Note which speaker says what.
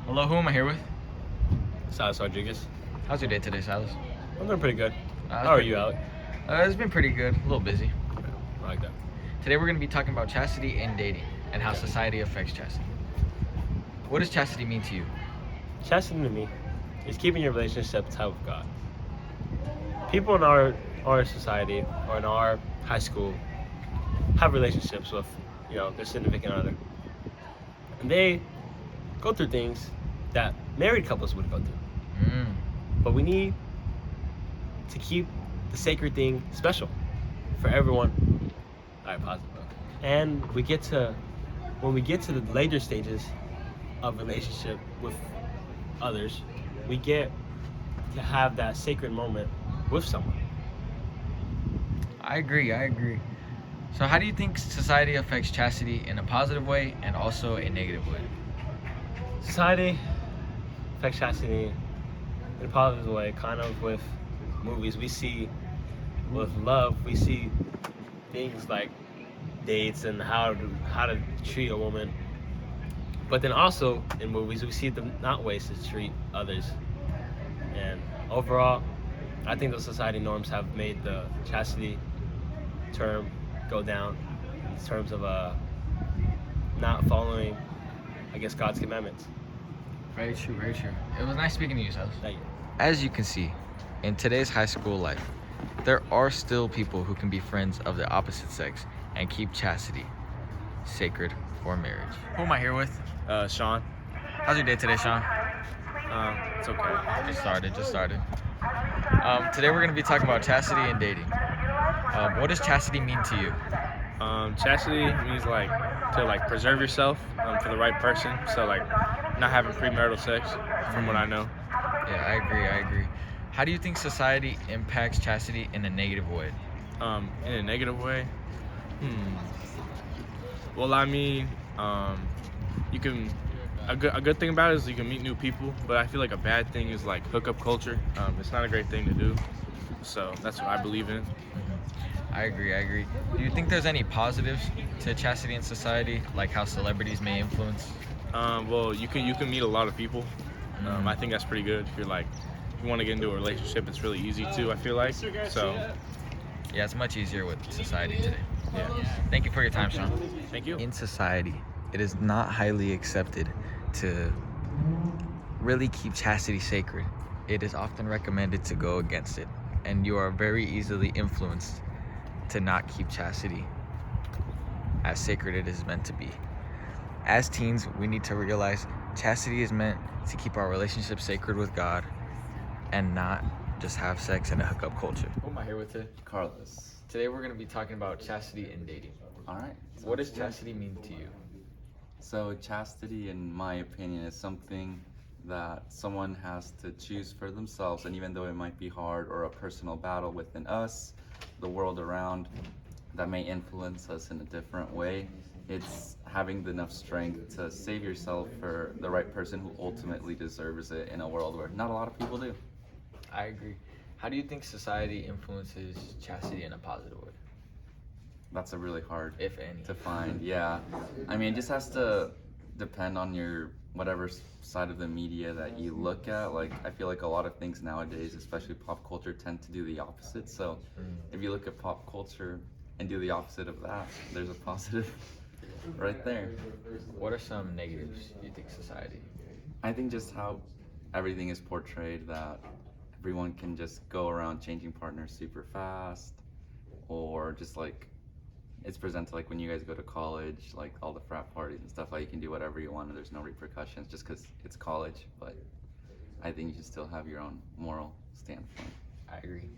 Speaker 1: Hello, who am I here with?
Speaker 2: Silas Rodriguez.
Speaker 1: How's your day today, Silas?
Speaker 2: I'm doing pretty good.
Speaker 1: It's
Speaker 2: How are
Speaker 1: pretty
Speaker 2: you,
Speaker 1: good.
Speaker 2: Alec?
Speaker 1: It's been pretty good. A little busy.
Speaker 2: I like that.
Speaker 1: Today we're going to be talking about chastity and dating and how society affects chastity. What does chastity mean to you?
Speaker 2: Chastity to me is keeping your relationship tight with God. People in our society or in our high school have relationships with, their significant other. And they go through things that married couples would go through.
Speaker 1: Mm.
Speaker 2: But we need to keep the sacred thing special for everyone. All right, positive. And when we get to the later stages of relationship with others, we get to have that sacred moment with someone.
Speaker 1: I agree. So how do you think society affects chastity in a positive way and also a negative way?
Speaker 2: Society affects chastity in a positive way, kind of with movies. We see with love, we see things like dates and how to treat a woman. But then also in movies, we see the not ways to treat others. And overall, I think those society norms have made the chastity term go down in terms of not following, I guess, God's commandments.
Speaker 1: Very true. It was nice speaking to you, Silas.
Speaker 2: Thank you.
Speaker 1: As you can see, in today's high school life, there are still people who can be friends of the opposite sex and keep chastity sacred for marriage. Who am I here with?
Speaker 2: Sean.
Speaker 1: How's your day today, Sean?
Speaker 2: It's okay.
Speaker 1: Just started. Today we're going to be talking about chastity and dating. What does chastity mean to you?
Speaker 3: Chastity means to preserve yourself for the right person. So not having premarital sex, from what I know.
Speaker 1: Yeah, I agree. How do you think society impacts chastity in a negative way?
Speaker 3: In a negative way. Well, I mean, you can. A good thing about it is you can meet new people, but I feel like a bad thing is like hookup culture. It's not a great thing to do. So that's what I believe in.
Speaker 1: I agree. Do you think there's any positives to chastity in society, like how celebrities may influence?
Speaker 3: Well, you can meet a lot of people. I think that's pretty good. If you want to get into a relationship, it's really easy too. I feel like so.
Speaker 1: Yeah, it's much easier with society today.
Speaker 3: Yeah.
Speaker 1: Thank you for your time, Sean.
Speaker 3: Thank you.
Speaker 1: In society, it is not highly accepted to really keep chastity sacred. It is often recommended to go against it, and you are very easily influenced to not keep chastity as sacred it is meant to be. As teens, we need to realize chastity is meant to keep our relationship sacred with God and not just have sex in a hookup culture. Who am I here with today?
Speaker 4: Carlos.
Speaker 1: Today we're going to be talking about chastity and dating.
Speaker 4: All right.
Speaker 1: What does chastity mean to you?
Speaker 4: So chastity, in my opinion, is something that someone has to choose for themselves, and even though it might be hard or a personal battle within us, the world around, that may influence us in a different way, it's having enough strength to save yourself for the right person who ultimately deserves it in a world where not a lot of people do.
Speaker 1: I agree. How do you think society influences chastity in a positive way,
Speaker 4: That's a really hard
Speaker 1: if any?
Speaker 4: to find. Yeah, I mean, it just has to depend on your whatever side of the media that you look at. Like, I feel like a lot of things nowadays, especially pop culture, tend to do the opposite. So if you look at pop culture and do the opposite of that, there's a positive right there.
Speaker 1: What are some negatives you think society?
Speaker 4: I think just how everything is portrayed, that everyone can just go around changing partners super fast, or just like it's presented like when you guys go to college, like all the frat parties and stuff, like you can do whatever you want and there's no repercussions just because it's college. But I think you should still have your own moral standpoint.
Speaker 1: I agree.